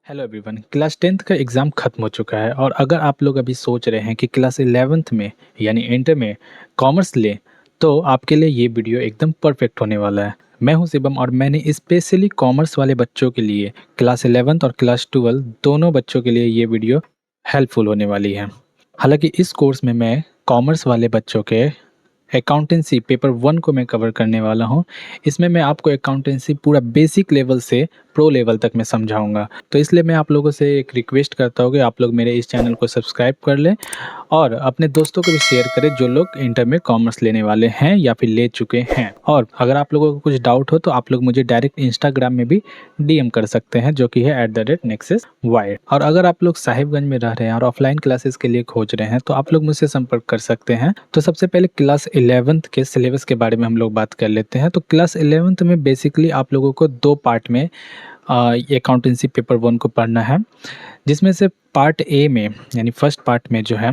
Hello everyone. Class 10th का exam ख़त्म हो चुका है और अगर आप लोग अभी सोच रहे हैं कि क्लास 11th में यानी इंटर में कॉमर्स लें तो आपके लिए ये वीडियो एकदम परफेक्ट होने वाला है। मैं हूं शिवम और मैंने स्पेशली कॉमर्स वाले बच्चों के लिए क्लास 11th और क्लास 12 दोनों बच्चों के लिए ये वीडियो हेल्पफुल होने वाली है। हालांकि इस कोर्स में मैं कॉमर्स वाले बच्चों के अकाउंटेंसी पेपर 1 को मैं कवर करने वाला हूं। इसमें मैं आपको अकाउंटेंसी पूरा बेसिक लेवल से प्रो लेवल तक मैं समझाऊंगा। तो इसलिए मैं आप लोगों से एक रिक्वेस्ट करता हूँ कि आप लोग मेरे इस चैनल को सब्सक्राइब कर लें और अपने दोस्तों को भी शेयर करें जो लोग इंटर में कॉमर्स लेने वाले हैं या फिर ले चुके हैं। और अगर आप लोगों को कुछ डाउट हो तो आप लोग मुझे डायरेक्ट इंस्टाग्राम में भी डीएम कर सकते हैं जो कि है @nexuswire। और अगर आप लोग साहिबगंज में रह रहे हैं और ऑफलाइन क्लासेस के लिए खोज रहे हैं तो आप लोग मुझसे संपर्क कर सकते हैं। तो सबसे पहले क्लास 11th के सिलेबस के बारे में हम लोग बात कर लेते हैं। तो क्लास 11th में बेसिकली आप लोगों को दो पार्ट में ये अकाउंटेंसी पेपर 1 को पढ़ना है, जिसमें से पार्ट ए में यानी फर्स्ट पार्ट में जो है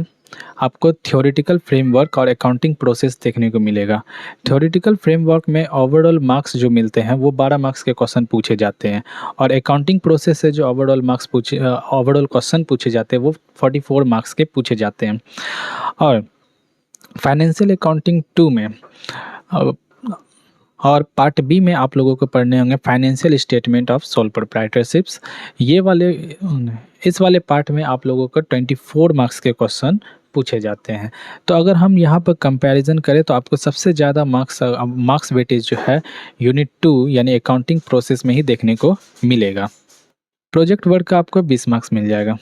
आपको थ्योरेटिकल फ्रेमवर्क और अकाउंटिंग प्रोसेस देखने को मिलेगा। थ्योरेटिकल फ्रेमवर्क में ओवरऑल मार्क्स जो मिलते हैं वो 12 मार्क्स के क्वेश्चन पूछे जाते हैं और अकाउंटिंग प्रोसेस से जो ओवरऑल क्वेश्चन पूछे जाते हैं वो 44 मार्क्स के पूछे जाते हैं। और फाइनेंशियल अकाउंटिंग 2 में और पार्ट बी में आप लोगों को पढ़ने होंगे फाइनेंशियल स्टेटमेंट ऑफ सोल प्रोप्राइटरशिप्स। ये वाले इस वाले पार्ट में आप लोगों को 24 मार्क्स के क्वेश्चन पूछे जाते हैं। तो अगर हम यहाँ पर कंपैरिजन करें तो आपको सबसे ज़्यादा मार्क्स वेटेज जो है यूनिट 2 यानी अकाउंटिंग प्रोसेस में ही देखने को मिलेगा। प्रोजेक्ट वर्क का आपको 20 मार्क्स मिल जाएगा।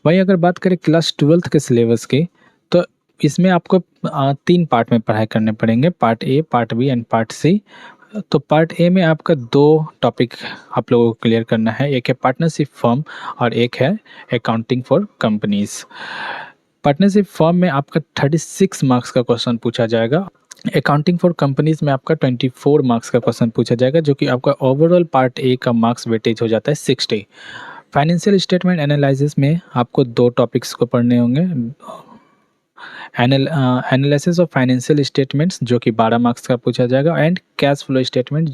वहीं अगर बात करें क्लास 12th के सिलेबस की तो इसमें आपको 3 पार्ट में पढ़ाई करने पड़ेंगे, part A, part B and part C. तो पार्ट ए में आपका 2 टॉपिक आप लोगों को क्लियर करना है, एक है पार्टनरशिप फर्म और एक है accounting for companies. Partnership firm में आपका 36 मार्क्स का क्वेश्चन पूछा जाएगा। अकाउंटिंग फॉर कंपनीज में आपका 24 मार्क्स का क्वेश्चन पूछा जाएगा जो कि आपका ओवरऑल पार्ट ए का मार्क्स वेटेज हो जाता है 60। फाइनेंशियल स्टेटमेंट एनालिसिस में आपको 2 टॉपिक्स को पढ़ने होंगे। एनालिसिस ऑफ फाइनेंशियल स्टेटमेंट्स जो कि 12 मार्क्स का पूछा जाएगा एंड कैश फ्लो स्टेटमेंट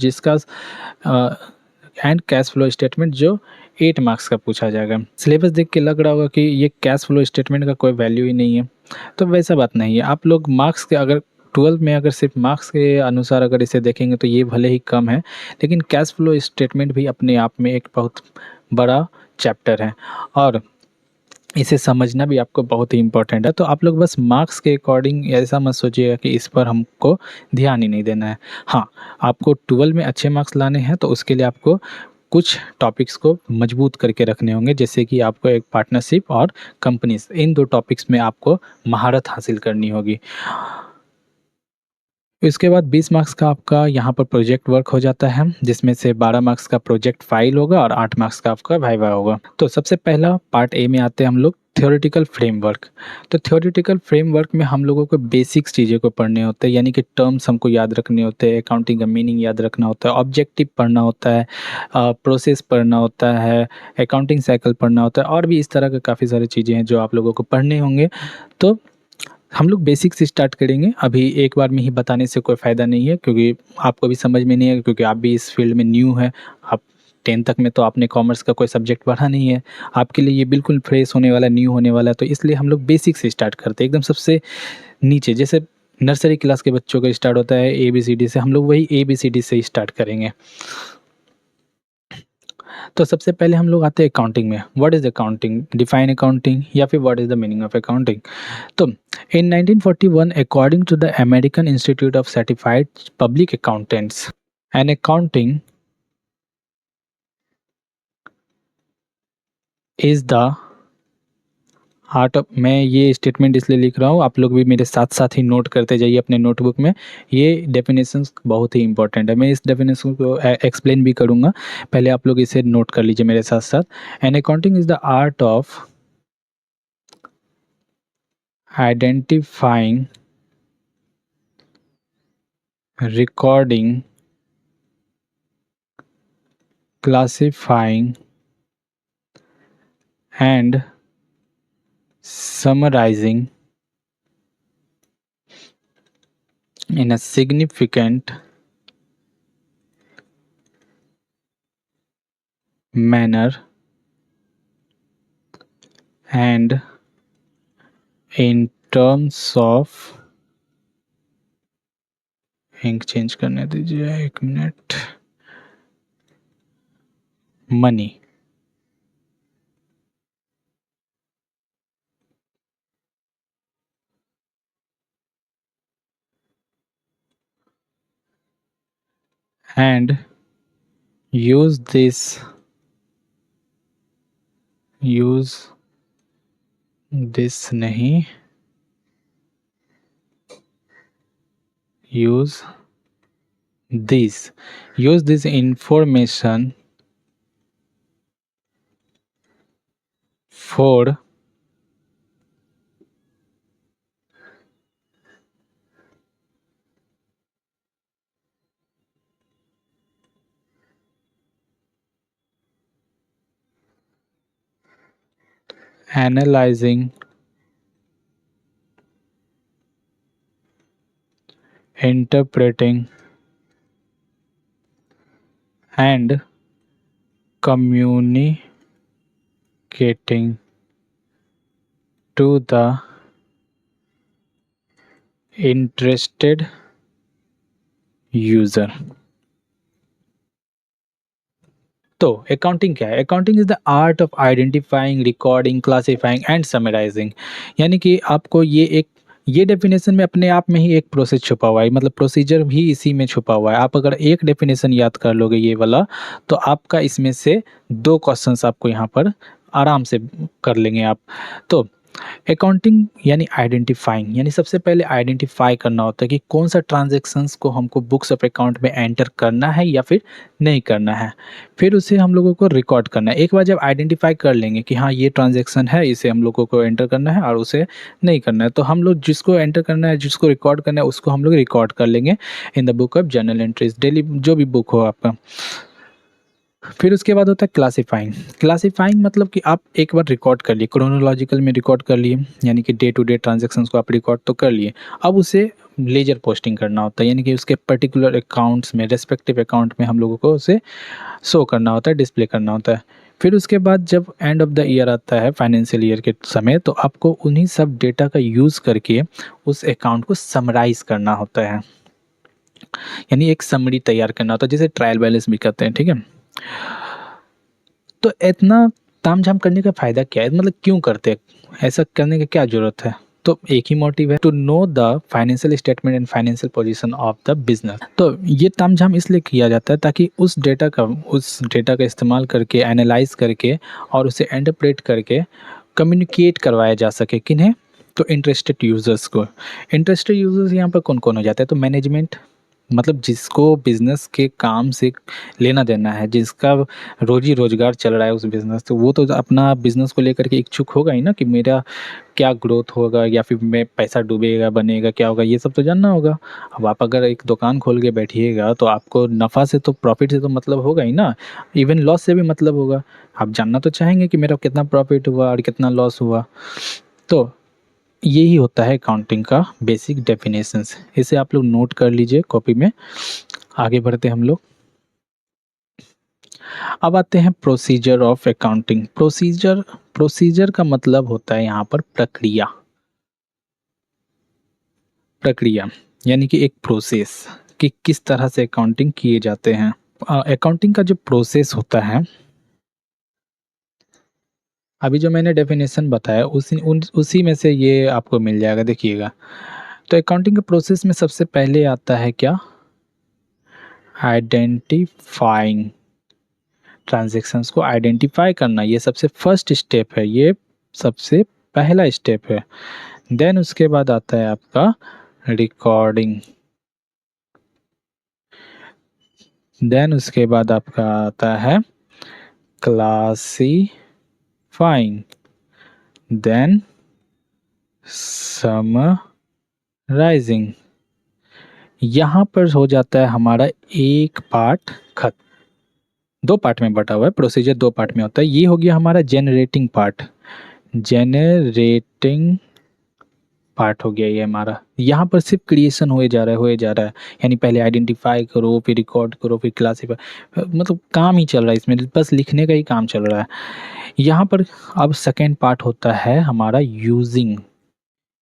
जो 8 मार्क्स का पूछा जाएगा। सिलेबस देख के लग रहा होगा कि ये कैश फ्लो स्टेटमेंट का कोई वैल्यू ही नहीं है, तो वैसा बात नहीं है। आप लोग मार्क्स के अगर 12 में अगर सिर्फ मार्क्स के अनुसार अगर इसे देखेंगे तो ये भले ही कम है, लेकिन कैश फ्लो स्टेटमेंट भी अपने आप में एक बहुत बड़ा चैप्टर है और इसे समझना भी आपको बहुत ही इम्पोर्टेंट है। तो आप लोग बस मार्क्स के अकॉर्डिंग ऐसा मत सोचिएगा कि इस पर हमको ध्यान ही नहीं देना है। हाँ, आपको 12 में अच्छे मार्क्स लाने हैं तो उसके लिए आपको कुछ टॉपिक्स को मजबूत करके रखने होंगे, जैसे कि आपको एक पार्टनरशिप और कंपनीज, इन 2 टॉपिक्स में आपको महारत हासिल करनी होगी। इसके बाद 20 मार्क्स का आपका यहाँ पर प्रोजेक्ट वर्क हो जाता है, जिसमें से 12 मार्क्स का प्रोजेक्ट फाइल होगा और 8 मार्क्स का आपका वाइवा होगा। तो सबसे पहला पार्ट ए में आते हैं हम लोग थ्योरेटिकल फ्रेमवर्क। तो थ्योरेटिकल फ्रेमवर्क में हम लोगों को बेसिक्स चीज़ें को पढ़ने होते हैं, यानी कि टर्म्स हमको याद रखने होते हैं, अकाउंटिंग का मीनिंग याद रखना होता है, ऑब्जेक्टिव पढ़ना होता है, प्रोसेस पढ़ना होता है, अकाउंटिंग साइकिल पढ़ना होता है और भी इस तरह के काफ़ी सारी चीज़ें हैं जो आप लोगों को पढ़ने होंगे। तो हम लोग बेसिक से स्टार्ट करेंगे। अभी एक बार में ही बताने से कोई फ़ायदा नहीं है, क्योंकि आपको भी समझ में नहीं है, क्योंकि आप भी इस फील्ड में न्यू हैं। आप 10 तक में तो आपने कॉमर्स का कोई सब्जेक्ट पढ़ा नहीं है, आपके लिए ये बिल्कुल फ्रेश होने वाला, न्यू होने वाला है। तो इसलिए हम लोग बेसिक से स्टार्ट करते हैं, एकदम सबसे नीचे। जैसे नर्सरी क्लास के बच्चों का स्टार्ट होता है ABCD से, हम लोग वही ABCD से ही स्टार्ट करेंगे। तो सबसे पहले हम लोग आते हैं अकाउंटिंग में। What is accounting, define accounting या फिर what is the meaning of accounting. तो in 1941, according to the American Institute of Certified Public Accountants, an accounting is the art of, मैं ये स्टेटमेंट इसलिए लिख रहा हूँ, आप लोग भी मेरे साथ साथ ही नोट करते जाइए अपने नोटबुक में। ये डेफिनेशंस बहुत ही इंपॉर्टेंट है, मैं इस डेफिनेशन को एक्सप्लेन भी करूँगा, पहले आप लोग इसे नोट कर लीजिए मेरे साथ साथ। An accounting is the art of identifying, recording, classifying and summarizing in a significant manner and in terms of ink change करने दीजिए 1 minute money and use this नहीं use this information for analyzing, interpreting and communicating to the interested user। तो accounting क्या है? Accounting is the art of identifying, recording, classifying and summarising. यानी कि आपको ये डेफिनेशन में अपने आप में ही एक प्रोसेस छुपा हुआ है, मतलब प्रोसीजर भी इसी में छुपा हुआ है। आप अगर एक डेफिनेशन याद कर लोगे ये वाला, तो आपका इसमें से 2 क्वेश्चंस आपको यहाँ पर आराम से कर लेंगे आप। तो अकाउंटिंग यानी आइडेंटिफाइंग, यानी सबसे पहले आइडेंटिफाई करना होता है कि कौन सा ट्रांजैक्शंस को हमको बुक्स ऑफ अकाउंट में एंटर करना है या फिर नहीं करना है। फिर उसे हम लोगों को रिकॉर्ड करना है। एक बार जब आइडेंटिफाई कर लेंगे कि हाँ ये ट्रांजैक्शन है, इसे हम लोगों को एंटर करना है और उसे नहीं करना है, तो हम लोग जिसको एंटर करना है, जिसको रिकॉर्ड करना है, उसको हम लोग रिकॉर्ड कर लेंगे in the book of journal entries, daily जो भी बुक हो आपका। फिर उसके बाद होता है क्लासिफाइंग। क्लासिफाइंग मतलब कि आप एक बार रिकॉर्ड कर लिए, क्रोनोलॉजिकल में रिकॉर्ड कर लिए, यानी कि डे टू डे ट्रांजैक्शंस को आप रिकॉर्ड तो कर लिए। अब उसे लेजर पोस्टिंग करना होता है, यानी कि उसके पर्टिकुलर अकाउंट्स में, रेस्पेक्टिव अकाउंट में हम लोगों को उसे शो करना होता है, डिस्प्ले करना होता है। फिर उसके बाद जब एंड ऑफ द ईयर आता है, फाइनेंशियल ईयर के समय, तो आपको उन्हीं सब डेटा का यूज़ करके उस अकाउंट को समराइज़ करना होता है, यानी एक समरी तैयार करना होता है, जिसे ट्रायल बैलेंस भी कहते हैं। ठीक है, तो इतना तामझाम करने का फ़ायदा क्या है, मतलब क्यों करते हैं, ऐसा करने की क्या ज़रूरत है? तो एक ही मोटिव है, to know the financial statement and financial position of the business. तो ये तामझाम इसलिए किया जाता है ताकि उस डेटा का इस्तेमाल करके, एनालाइज करके और उसे इंटरप्रेट करके कम्युनिकेट करवाया जा सके। किन्हें? तो इंटरेस्टेड यूज़र्स को। इंटरेस्टेड यूज़र्स यहाँ पर कौन कौन हो जाता है? तो मैनेजमेंट, मतलब जिसको बिज़नेस के काम से लेना देना है, जिसका रोज़ी रोज़गार चल रहा है उस बिज़नेस से, वो तो अपना बिज़नेस को लेकर के इच्छुक होगा ही ना कि मेरा क्या ग्रोथ होगा या फिर मैं पैसा डूबेगा, बनेगा, क्या होगा, ये सब तो जानना होगा। अब आप अगर एक दुकान खोल के बैठिएगा तो आपको नफ़ा से तो, प्रॉफ़िट से तो मतलब होगा ही ना, इवन लॉस से भी मतलब होगा। आप जानना तो चाहेंगे कि मेरा कितना प्रॉफ़िट हुआ और कितना लॉस हुआ। तो यही होता है अकाउंटिंग का बेसिक डेफिनेशंस। इसे आप लोग नोट कर लीजिए कॉपी में। आगे बढ़ते हम लोग। अब आते हैं प्रोसीजर ऑफ अकाउंटिंग। प्रोसीजर का मतलब होता है यहाँ पर प्रक्रिया, यानी कि एक प्रोसेस कि किस तरह से अकाउंटिंग किए जाते हैं। अकाउंटिंग का जो प्रोसेस होता है, अभी जो मैंने डेफिनेशन बताया उसी में से ये आपको मिल जाएगा, देखिएगा। तो अकाउंटिंग के प्रोसेस में सबसे पहले आता है क्या? आइडेंटिफाइंग, ट्रांजैक्शंस को आइडेंटिफाई करना, ये सबसे फर्स्ट स्टेप है, ये सबसे पहला स्टेप है। देन उसके बाद आता है आपका रिकॉर्डिंग। देन उसके बाद आपका आता है क्लासीफाइंग। Then summarising. यहाँ पर हो जाता है हमारा एक पार्ट खत्म। 2 पार्ट में बटा हुआ है, प्रोसीजर 2 पार्ट में होता है। ये हो गया हमारा जेनरेटिंग पार्ट। जेनरेटिंग पार्ट हो गया ये हमारा। यहाँ पर सिर्फ क्रिएशन हुए जा रहा है यानी पहले आइडेंटिफाई करो, फिर रिकॉर्ड करो, फिर क्लासीफाई, मतलब काम ही चल रहा है इसमें, बस लिखने का ही काम चल रहा है। यहाँ पर अब सेकेंड पार्ट होता है हमारा यूजिंग।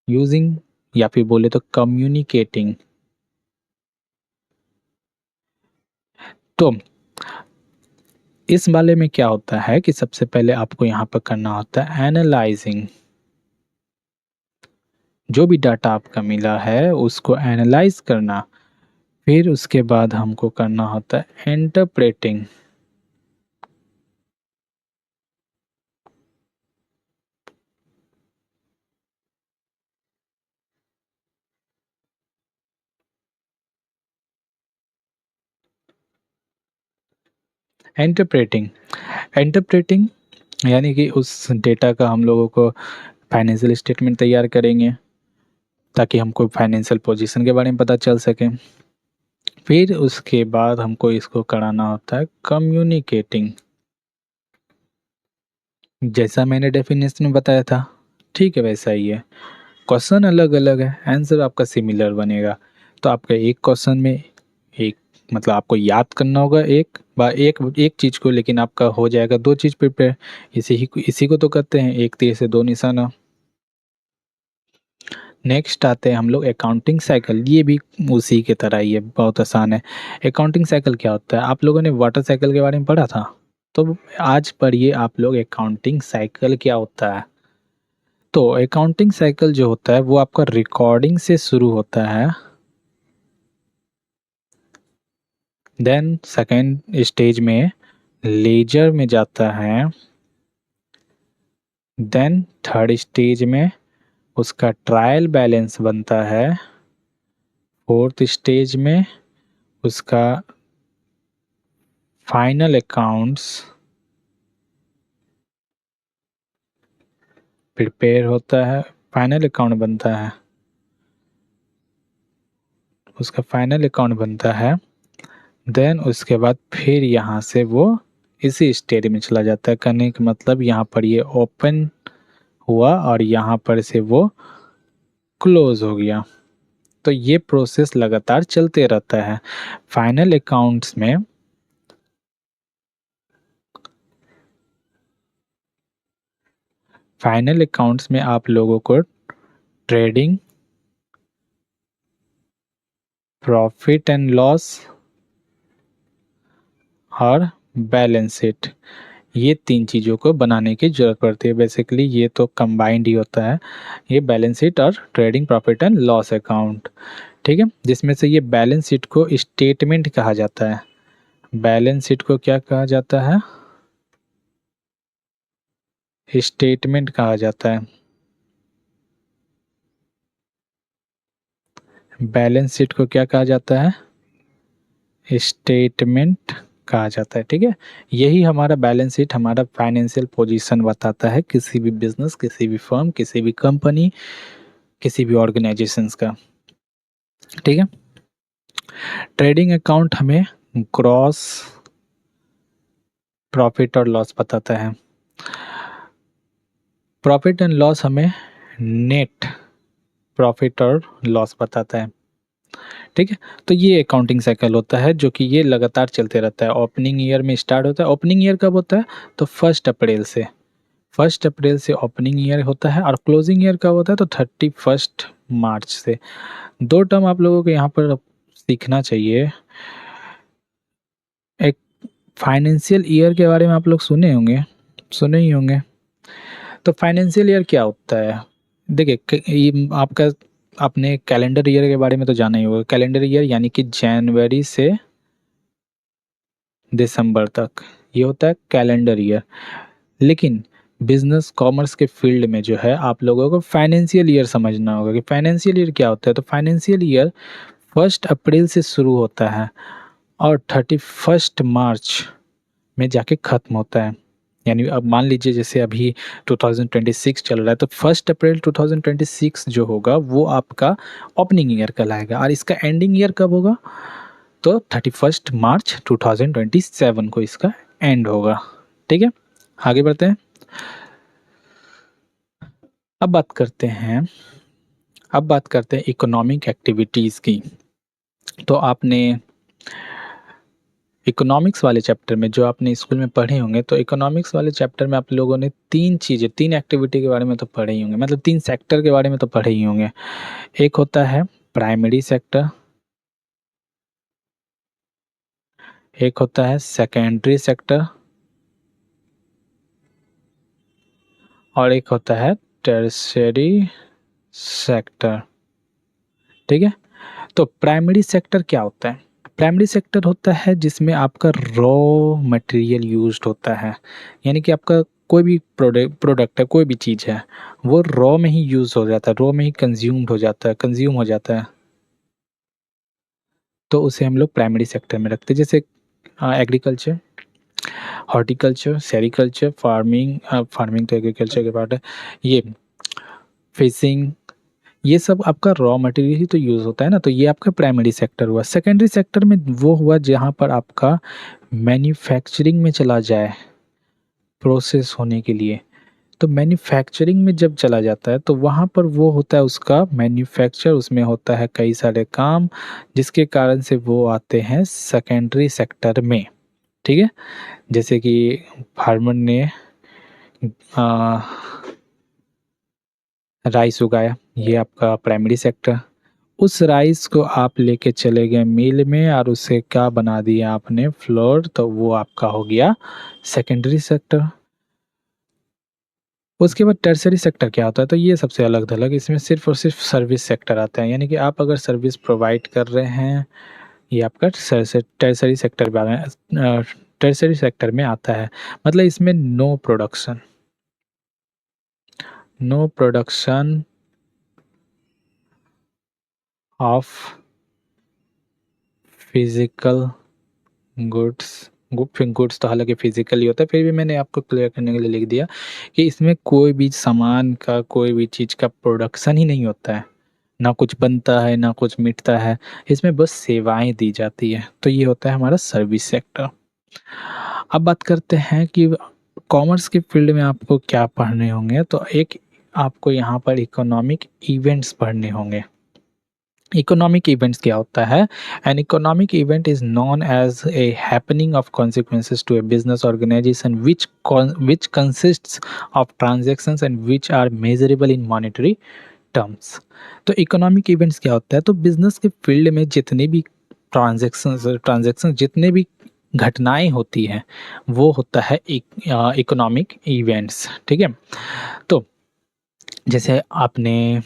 यूजिंग या फिर बोले तो कम्युनिकेटिंग। तो इस वाले में क्या होता है कि सबसे पहले आपको यहाँ पर करना होता है एनालाइजिंग। जो भी डाटा आपका मिला है उसको एनालाइज करना, फिर उसके बाद हमको करना होता है इंटरप्रेटिंग। इंटरप्रेटिंग इंटरप्रेटिंग यानी कि उस डेटा का हम लोगों को फाइनेंशियल स्टेटमेंट तैयार करेंगे ताकि हमको फाइनेंशियल पोजीशन के बारे में पता चल सके। फिर उसके बाद हमको इसको कराना होता है कम्युनिकेटिंग। जैसा मैंने डेफिनेशन में बताया था ठीक है वैसा ही है, क्वेश्चन अलग अलग है, आंसर आपका सिमिलर बनेगा। तो आपका एक क्वेश्चन में एक मतलब आपको याद करना होगा एक बार एक चीज़ को, लेकिन आपका हो जाएगा दो चीज़ प्रिपेयर। इसी को तो कहते हैं एक तीर से दो निशाना। नेक्स्ट आते हैं हम लोग अकाउंटिंग साइकिल। ये भी उसी की तरह ही है, बहुत आसान है। अकाउंटिंग साइकिल क्या होता है, आप लोगों ने वाटर साइकिल के बारे में पढ़ा था, तो आज पढ़िए आप लोग अकाउंटिंग साइकिल क्या होता है। तो अकाउंटिंग साइकिल जो होता है वो आपका रिकॉर्डिंग से शुरू होता है, देन सेकेंड स्टेज में लेजर में जाता है, देन थर्ड स्टेज में उसका ट्रायल बैलेंस बनता है, फोर्थ स्टेज में उसका फाइनल अकाउंट्स प्रिपेयर होता है, फाइनल अकाउंट बनता है, उसका फाइनल अकाउंट बनता है। देन उसके बाद फिर यहाँ से वो इसी स्टेज में चला जाता है। करने का मतलब यहाँ पर ये ओपन हुआ और यहाँ पर से वो क्लोज हो गया। तो ये प्रोसेस लगातार चलते रहता है। फाइनल अकाउंट्स में आप लोगों को ट्रेडिंग, प्रॉफिट एंड लॉस और बैलेंस शीट, ये तीन चीज़ों को बनाने की ज़रूरत पड़ती है। बेसिकली ये तो कंबाइंड ही होता है, ये बैलेंस शीट और trading profit and loss account, ठीक है। जिसमें से ये बैलेंस शीट को स्टेटमेंट कहा जाता है। बैलेंस शीट को क्या कहा जाता है, स्टेटमेंट कहा जाता है। बैलेंस शीट को क्या कहा जाता है, स्टेटमेंट कहा जाता है, ठीक है। यही हमारा बैलेंस शीट हमारा फाइनेंशियल पोजीशन बताता है किसी भी बिजनेस, किसी भी फर्म, किसी भी कंपनी, किसी भी ऑर्गेनाइजेशंस का, ठीक है। ट्रेडिंग अकाउंट हमें ग्रॉस प्रॉफिट और लॉस बताता है, प्रॉफिट एंड लॉस हमें नेट प्रॉफिट और लॉस बताता है, ठीक है। तो ये अकाउंटिंग साइकिल होता है जो कि ये लगातार चलते रहता है। ओपनिंग ईयर में स्टार्ट होता है। ओपनिंग ईयर कब होता है, तो 1 अप्रैल से ओपनिंग ईयर होता है, और क्लोजिंग ईयर कब होता है, तो 31 मार्च से। दो टर्म आप लोगों को यहाँ पर सीखना चाहिए। एक फाइनेंशियल ईयर के बारे में आप लोग सुने ही होंगे। तो फाइनेंशियल ईयर क्या होता है, देखिए ये आपका, आपने कैलेंडर ईयर के बारे में तो जाना ही होगा। कैलेंडर ईयर यानी कि जनवरी से दिसंबर तक, ये होता है कैलेंडर ईयर। लेकिन बिजनेस कॉमर्स के फील्ड में जो है आप लोगों को फाइनेंशियल ईयर समझना होगा कि फाइनेंशियल ईयर क्या होता है। तो फाइनेंशियल ईयर 1 अप्रैल से शुरू होता है और 31 मार्च में जाके ख़त्म होता है। यानी अब मान लीजिए जैसे अभी 2026 चल रहा है, तो 1 अप्रैल 2026 जो होगा वो आपका ओपनिंग ईयर कहलाएगा, और इसका एंडिंग ईयर कब होगा, तो 31 मार्च 2027 को इसका एंड होगा, ठीक है। आगे बढ़ते हैं। अब बात करते हैं अब बात करते हैं इकोनॉमिक एक्टिविटीज़ की। तो आपने इकोनॉमिक्स वाले चैप्टर में जो आपने स्कूल में पढ़े होंगे, तो इकोनॉमिक्स वाले चैप्टर में आप लोगों ने 3 चीज़ें, 3 एक्टिविटी के बारे में तो पढ़े ही होंगे, मतलब 3 सेक्टर के बारे में तो पढ़े ही होंगे। एक होता है प्राइमरी सेक्टर, एक होता है सेकेंडरी सेक्टर और एक होता है टर्शियरी सेक्टर, ठीक है? तो प्राइमरी सेक्टर क्या होता है? प्राइमरी सेक्टर होता है जिसमें आपका रॉ मटेरियल यूज्ड होता है, यानी कि आपका कोई भी प्रोडक्ट है, कोई भी चीज़ है, वो रॉ में ही यूज़ हो जाता है, रॉ में ही कंज्यूम हो जाता है, तो उसे हम लोग प्राइमरी सेक्टर में रखते हैं। जैसे एग्रीकल्चर, हॉर्टिकल्चर, सेरीकल्चर, फार्मिंग तो एग्रीकल्चर के पार्ट है, ये फिशिंग, ये सब आपका रॉ मटेरियल ही तो यूज़ होता है ना, तो ये आपका प्राइमरी सेक्टर हुआ। सेकेंडरी सेक्टर में वो हुआ जहाँ पर आपका मैन्युफैक्चरिंग में चला जाए प्रोसेस होने के लिए। तो मैन्युफैक्चरिंग में जब चला जाता है तो वहाँ पर वो होता है उसका मैन्युफैक्चर, उसमें होता है कई सारे काम, जिसके कारण से वो आते हैं सेकेंडरी सेक्टर में, ठीक है? जैसे कि फार्मर ने आ, राइस उगाया, ये आपका प्राइमरी सेक्टर। उस राइस को आप लेके चले गए मिल में और उसे क्या बना दिया आपने, फ्लोर, तो वो आपका हो गया सेकेंडरी सेक्टर। उसके बाद टर्शरी सेक्टर क्या होता है, तो ये सबसे अलग थलग, इसमें सिर्फ और सिर्फ सर्विस सेक्टर आता है, यानी कि आप अगर सर्विस प्रोवाइड कर रहे हैं, ये आपका टर्शरी सेक्टर टर्शरी सेक्टर में आता है। मतलब इसमें no production of physical goods. Goods तो हालांकि फिजिकली होता है, फिर भी मैंने आपको क्लियर करने के लिए लिख दिया कि इसमें कोई भी सामान का, कोई भी चीज़ का प्रोडक्शन ही नहीं होता है, ना कुछ बनता है ना कुछ मिटता है, इसमें बस सेवाएं दी जाती है, तो ये होता है हमारा सर्विस सेक्टर। अब बात करते हैं कि कॉमर्स के फील्ड में आपको क्या पढ़ने होंगे, तो एक आपको यहाँ पर इकोनॉमिक इवेंट्स पढ़ने होंगे। इकोनॉमिक इवेंट्स क्या होता है? An economic event is known as a happening of consequences to a business organization which consists of transactions and which are measurable in monetary terms। तो इकोनॉमिक इवेंट्स क्या होता है? तो बिजनेस के फील्ड में जितने भी ट्रांजेक्शन जितने भी घटनाएं होती हैं, वो होता है इकोनॉमिक इवेंट्स, ठीक है? तो जैसे आपने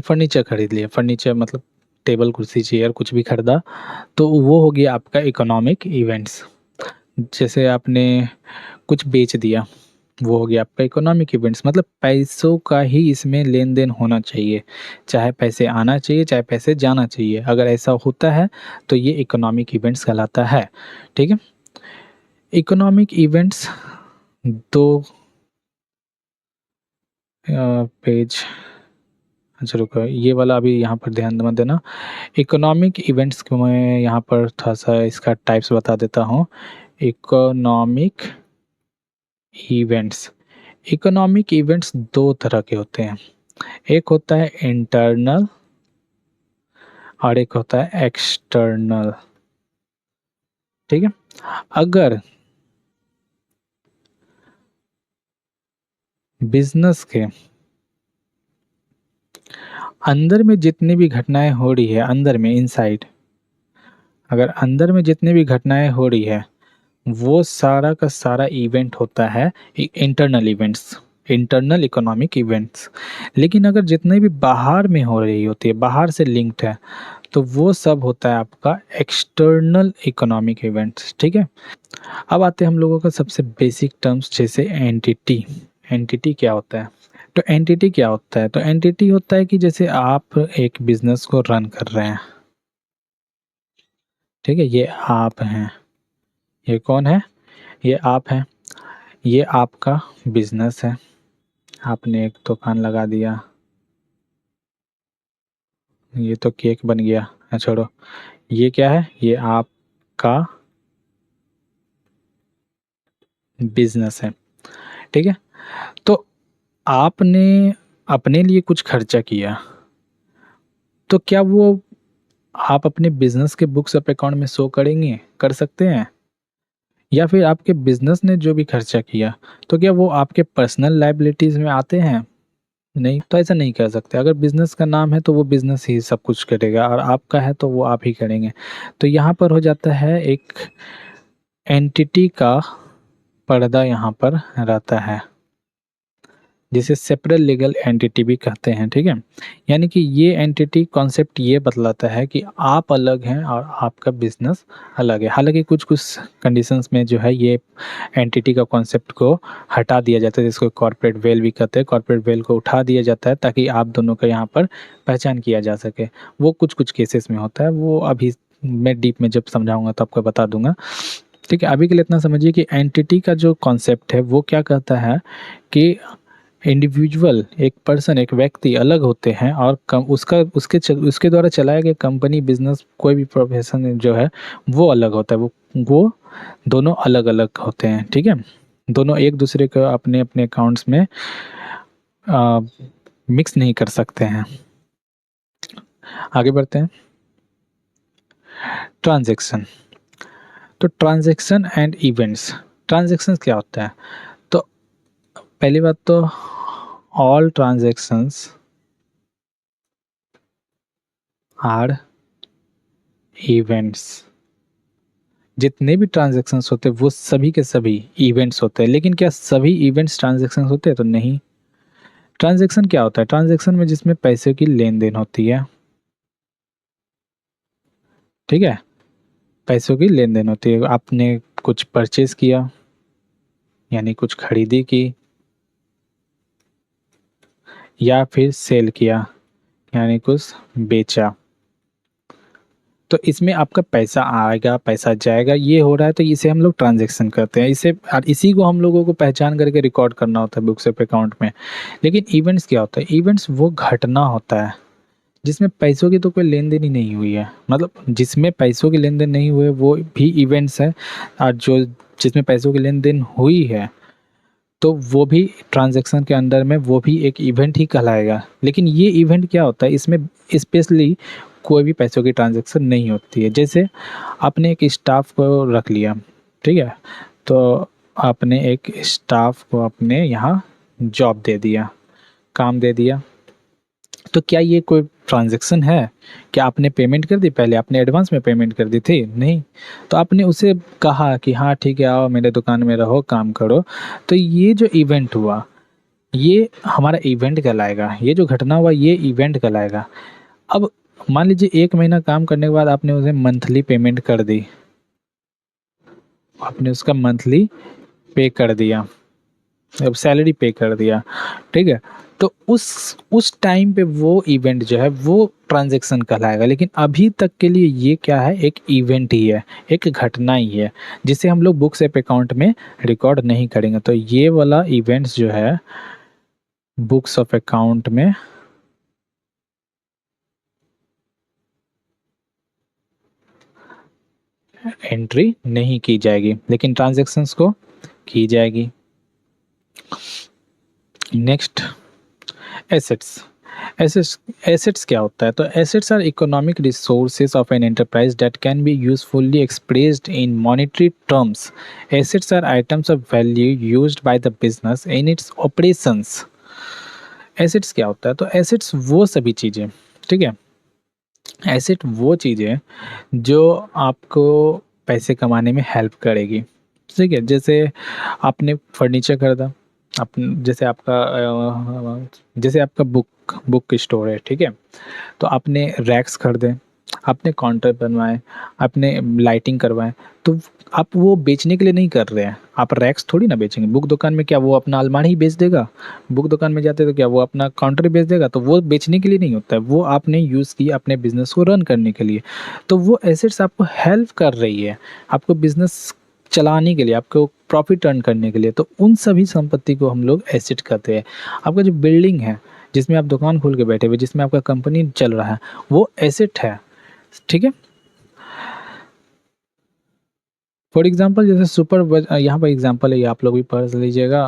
फर्नीचर खरीद लिया, फर्नीचर मतलब टेबल कुर्सी चेयर कुछ भी खरीदा, तो वो हो गया आपका इकोनॉमिक इवेंट्स। जैसे आपने कुछ बेच दिया, वो हो गया आपका इकोनॉमिक इवेंट्स। मतलब पैसों का ही इसमें लेन देन होना चाहिए, चाहे पैसे आना चाहिए चाहे पैसे जाना चाहिए, अगर ऐसा होता है तो ये इकोनॉमिक इवेंट्स कहलाता है, ठीक है? इकोनॉमिक इवेंट्स दो पेज, अच्छा रुको, ये वाला अभी यहाँ पर ध्यान मत देना। इकोनॉमिक इवेंट्स को मैं यहाँ पर थोड़ा सा इसका टाइप्स बता देता हूँ। इकोनॉमिक इवेंट्स, इकोनॉमिक इवेंट्स दो तरह के होते हैं, एक होता है इंटरनल और एक होता है एक्सटर्नल, ठीक है? अगर बिजनेस के अंदर में जितनी भी घटनाएं हो रही है, अंदर में इनसाइड, अगर अंदर में जितनी भी घटनाएं हो रही है, वो सारा का सारा इवेंट होता है internal events, internal economic events. लेकिन अगर जितने भी बाहर में हो रही होती है, बाहर से लिंक्ड है, तो वो सब होता है आपका एक्सटर्नल इकोनॉमिक इवेंट्स, ठीक है? अब आते हैं हम लोगों का सबसे बेसिक टर्म्स, जैसे एंटिटी। एंटिटी क्या होता है? तो एंटिटी क्या होता है? तो एंटिटी होता है कि जैसे आप एक बिजनेस को रन कर रहे हैं, ठीक है? ये आप हैं, ये कौन है? ये आप हैं, ये आपका बिजनेस है, आपने एक दुकान लगा दिया, ये तो केक बन गया, छोड़ो, ये क्या है? ये आपका बिजनेस है, ठीक है? तो आपने अपने लिए कुछ खर्चा किया, तो क्या वो आप अपने बिज़नेस के बुक्स ऑफ अकाउंट में शो करेंगे, कर सकते हैं? या फिर आपके बिज़नेस ने जो भी खर्चा किया, तो क्या वो आपके पर्सनल लायबिलिटीज़ में आते हैं? नहीं, तो ऐसा नहीं कर सकते। अगर बिज़नेस का नाम है तो वो बिज़नेस ही सब कुछ करेगा और आपका है तो वो आप ही करेंगे। तो यहाँ पर हो जाता है एक एंटिटी का पर्दा यहाँ पर रहता है, जिसे सेपरेट लीगल एंटिटी भी कहते हैं, ठीक है? यानी कि ये एंटिटी कॉन्सेप्ट ये बतलाता है कि आप अलग हैं और आपका बिज़नेस अलग है। हालाँकि कुछ-कुछ कंडीशंस में जो है ये एंटिटी का कॉन्सेप्ट को हटा दिया जाता है, जिसको कॉर्पोरेट वेल भी कहते हैं। कॉर्पोरेट वेल को उठा दिया जाता है ताकि आप दोनों का यहाँ पर पहचान किया जा सके। वो कुछ-कुछ केसेस में होता है, वो अभी मैं डीप में जब समझाऊँगा तो आपको बता दूँगा। ठीक है, अभी के लिए इतना समझिए कि एंटिटी का जो कॉन्सेप्ट है वो क्या कहता है कि इंडिविजुअल एक पर्सन, एक व्यक्ति अलग होते हैं और कम उसके द्वारा चलाया गया कंपनी, बिज़नेस, कोई भी प्रोफ़ेशन जो है वो अलग होता है। वो दोनों अलग-अलग होते हैं, ठीक है? दोनों एक-दूसरे को अपने-अपने अकाउंट्स में अ, मिक्स नहीं कर सकते हैं। आगे बढ़ते हैं। ट्रांज़ैक्शन। तो ट्रांज़ैक्शन एंड इवेंट्स। ट्रांज़ैक्शंस क्या होता है? तो पहली बात तो ऑल ट्रांज़ैक्शंस आर इवेंट्स। जितने भी ट्रांज़ैक्शंस होते हैं वो सभी के सभी इवेंट्स होते हैं। लेकिन क्या सभी इवेंट्स ट्रांज़ैक्शंस होते हैं? तो नहीं। ट्रांज़ैक्शन क्या होता है? ट्रांज़ैक्शन में जिसमें पैसे की लेन-देन होती है, ठीक है? पैसों की लेन-देन होती है। आपने कुछ परचेज़ किया, यानी कुछ खरीदी की, या फिर सेल किया, यानी कुछ बेचा। तो इसमें आपका पैसा आएगा, पैसा जाएगा, ये हो रहा है, तो इसे हम लोग ट्रांज़ैक्शन कहते हैं। इसी को हम लोगों को पहचान करके रिकॉर्ड करना होता है बुक्स ऑफ अकाउंट में। लेकिन इवेंट्स क्या होता है? इवेंट्स वो घटना होता है जिसमें पैसों की तो कोई लेन-देन ही नहीं हुई है। मतलब जिसमें पैसों की लेन-देन नहीं हुए वो भी इवेंट्स है, और जो जिसमें पैसों की लेन-देन हुई है तो वो भी ट्रांज़ैक्शन के अंडर में वो भी एक इवेंट ही कहलाएगा। लेकिन ये इवेंट क्या होता है, इसमें स्पेशली कोई भी पैसों की ट्रांज़ैक्शन नहीं होती है। जैसे आपने एक स्टाफ को रख लिया, ठीक है? तो आपने एक स्टाफ को अपने यहाँ जॉब दे दिया, काम दे दिया। तो क्या ये कोई ट्रांज़ैक्शन है? क्या आपने पेमेंट कर दी पहले? आपने एडवांस में पेमेंट कर दी थी? नहीं। तो आपने उसे कहा कि हाँ ठीक है, आओ मेरे दुकान में रहो, काम करो। तो ये जो इवेंट हुआ, ये हमारा इवेंट कहलाएगा। ये जो घटना हुआ ये इवेंट कहलाएगा। अब मान लीजिए 1 महीना काम करने के बाद आपने उसे मंथली पेमेंट कर दी। आपने उसका मंथली पे कर दिया। अब सैलरी पे कर दिया, ठीक है? तो उस टाइम पे वो इवेंट जो है वो ट्रांज़ैक्शन कहलाएगा। लेकिन अभी तक के लिए ये क्या है, एक इवेंट ही है, एक घटना ही है, जिसे हम लोग बुक्स ऑफ अकाउंट में रिकॉर्ड नहीं करेंगे। तो ये वाला इवेंट्स जो है बुक्स ऑफ अकाउंट में एंट्री नहीं की जाएगी, लेकिन ट्रांज़ैक्शंस को की जाएगी। Next, assets. एसेट्स एसेट्स क्या होता है? तो assets are economic resources of an enterprise that can be usefully expressed in monetary terms. Assets are items of value used by the business in its operations. Assets क्या होता है? तो assets वो सभी चीज़ें, ठीक है? एसेट वो चीज़ें जो आपको पैसे कमाने में हेल्प करेगी, ठीक है? जैसे आपने फर्नीचर खरीदा, जैसे आपका बुक स्टोर है, ठीक है? तो आपने रैक्स खरीदे, आपने काउंटर बनवाए, आपने लाइटिंग करवाए, तो आप वो बेचने के लिए नहीं कर रहे हैं। आप रैक्स थोड़ी ना बेचेंगे। बुक दुकान में क्या वो अपना अलमारी ही बेच देगा? बुक दुकान में जाते तो क्या वो अपना काउंटर ही बेच देगा? तो वो बेचने के लिए नहीं होता है, वो आपने यूज़ किया अपने बिज़नेस को रन करने के लिए। तो वो एसेट्स आपको हेल्प कर रही है, आपको बिज़नेस चलाने के लिए, आपको प्रॉफ़िट अर्न करने के लिए। तो उन सभी संपत्ति को हम लोग एसेट कहते हैं। आपका जो बिल्डिंग है, जिसमें आप दुकान खोल के बैठे हुए, जिसमें आपका कंपनी चल रहा है, वो एसेट है, ठीक है? फॉर एग्ज़ाम्पल जैसे यहाँ पर एग्ज़ाम्पल है, ये आप लोग भी पढ़ लीजिएगा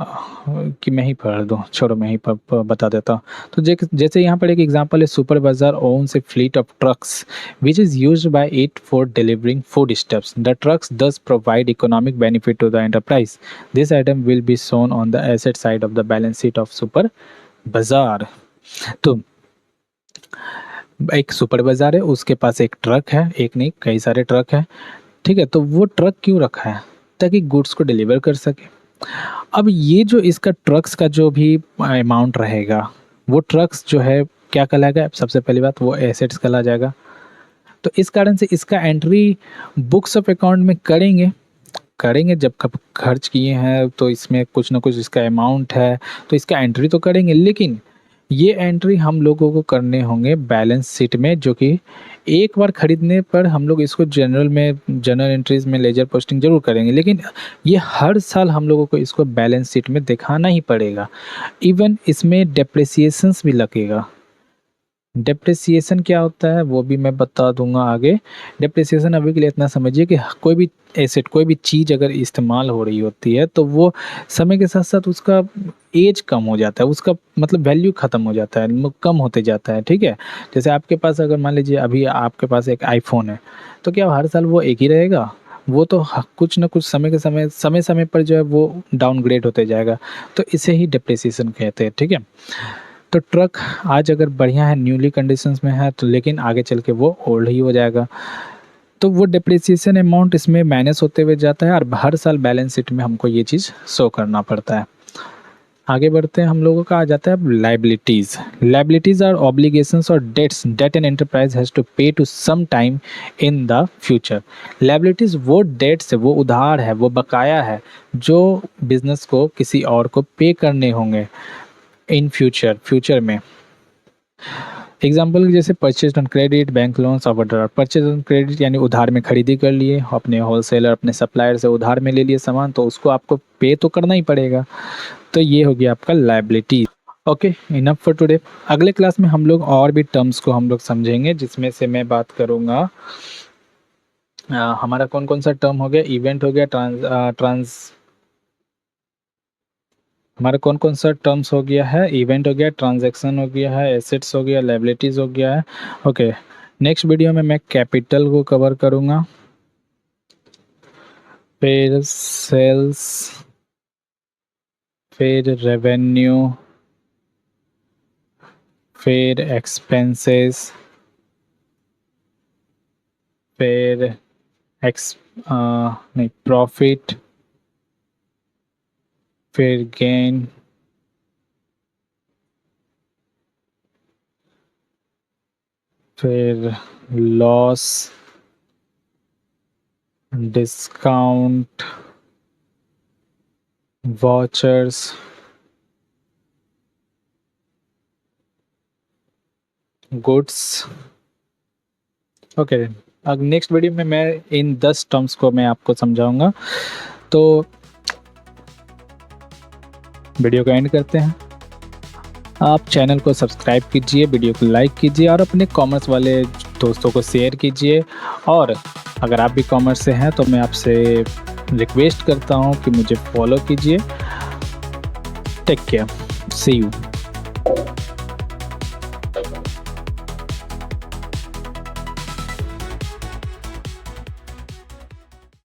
कि मैं ही पढ़ दूँ, छोड़ो मैं ही प प बता देता हूँ। तो जैसे यहाँ पर एक एग्ज़ाम्पल है, super bazaar owns a fleet of trucks which is used by it for delivering food stuffs. The trucks thus provide economic benefit to the enterprise. This item will be shown on the asset side of the balance sheet of super बाज़ार। तो एक super बाज़ार है, उसके पास एक truck है, एक नहीं कई सारे ट्रक हैं, ठीक है? तो वो ट्रक क्यों रखा है? ताकि गुड्स को डिलीवर कर सके। अब ये जो इसका ट्रक्स का जो भी अमाउंट रहेगा, वो ट्रक्स जो है क्या कहलाएगा? सबसे पहली बात वो एसेट्स कहला जाएगा। तो इस कारण से इसका एंट्री बुक्स ऑफ अकाउंट में करेंगे जब कब खर्च किए हैं तो इसमें कुछ ना कुछ इसका अमाउंट है, तो इसका एंट्री तो करेंगे, लेकिन ये एंट्री हम लोगों को करने होंगे बैलेंस शीट में, जो कि एक बार खरीदने पर हम लोग इसको जनरल एंट्रीज में लेजर पोस्टिंग जरूर करेंगे, लेकिन ये हर साल हम लोगों को इसको बैलेंस शीट में दिखाना ही पड़ेगा। इवन इसमें डेप्रिसिएशंस भी लगेगा। डेप्रिसिएशन क्या होता है वो भी मैं बता दूंगा आगे। डेप्रिसिएशन अभी के लिए इतना समझिए कि कोई भी एसेट, कोई भी चीज़ अगर इस्तेमाल हो रही होती है तो वो समय के साथ साथ उसका एज कम हो जाता है, उसका मतलब वैल्यू ख़त्म हो जाता है, कम होते जाता है, ठीक है? जैसे आपके पास अगर मान लीजिए अभी आपके पास एक आईफोन है, तो क्या हर साल वो एक ही रहेगा? वो तो कुछ ना कुछ समय पर जो है वो डाउनग्रेड होते जाएगा। तो इसे ही डेप्रिसिएशन कहते हैं, ठीक है? तो ट्रक आज अगर बढ़िया है, न्यूली कंडीशंस में है, तो लेकिन आगे चल के वो ओल्ड ही हो जाएगा। तो वो डेप्रिसिएशन अमाउंट इसमें माइनस होते हुए जाता है और हर साल बैलेंस शीट में हमको ये चीज़ शो करना पड़ता है। आगे बढ़ते हैं, हम लोगों का आ जाता है लायबिलिटीज़। लायबिलिटीज़ आर ऑब्लिगेशंस और debts that an enterprise has to pay to some time in the future. Liabilities वो डेट्स है, वो उधार है, वो बकाया है जो बिज़नेस को किसी और को पे करने होंगे इन फ्यूचर में। एग्जाम्पल जैसे purchase on credit, bank loans, overdraft. Purchase on credit यानी उधार में खरीदी कर लिए, अपने होलसेलर, अपने सप्लायर से उधार में ले लिए सामान, तो उसको आपको पे तो करना ही पड़ेगा। तो ये हो गया आपका liability. Okay, enough for today. अगले क्लास में हम लोग और भी टर्म्स को हम लोग समझेंगे, जिसमें से मैं बात करूँगा हमारा कौन कौन सा टर्म हो गया, इवेंट हो गया, हमारा कौन कौन सा टर्म्स हो गया है, इवेंट हो गया, ट्रांजैक्शन हो गया है, एसेट्स हो गया, लायबिलिटीज़ हो गया है। ओके, नेक्स्ट वीडियो में मैं कैपिटल को कवर करूँगा, फिर सेल्स, फिर रेवेन्यू, फिर एक्सपेंसेस, फिर नहीं प्रॉफिट, फिर गेन, फिर loss, discount, vouchers, goods. Okay, अब नेक्स्ट वीडियो में मैं इन 10 टर्म्स को मैं आपको समझाऊंगा। तो वीडियो को एंड करते हैं। आप चैनल को सब्सक्राइब कीजिए, वीडियो को लाइक कीजिए और अपने कॉमर्स वाले दोस्तों को शेयर कीजिए। और अगर आप भी कॉमर्स से हैं तो मैं आपसे रिक्वेस्ट करता हूं कि मुझे फॉलो कीजिए। Take care, see you.